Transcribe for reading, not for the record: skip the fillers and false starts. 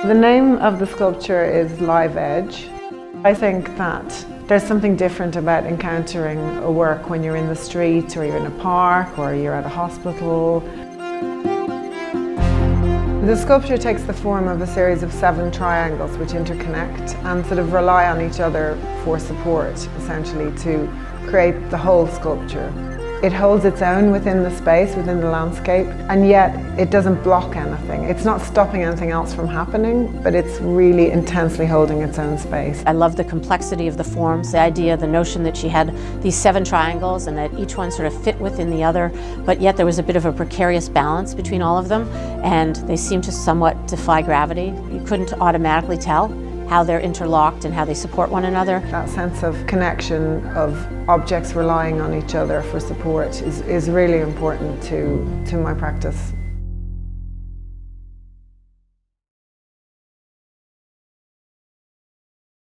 The name of the sculpture is Live Edge. I think that there's something different about encountering a work when you're in the street, or you're in a park, or you're at a hospital. The sculpture takes the form of a series of 7 triangles which interconnect and sort of rely on each other for support, essentially, to create the whole sculpture. It holds its own within the space, within the landscape, and yet it doesn't block anything. It's not stopping anything else from happening, but it's really intensely holding its own space. I love the complexity of the forms, the idea, the notion that she had these 7 triangles and that each one sort of fit within the other, but yet there was a bit of a precarious balance between all of them, and they seemed to somewhat defy gravity. You couldn't automatically tell how they're interlocked and how they support one another. That sense of connection, of objects relying on each other for support is really important to my practice.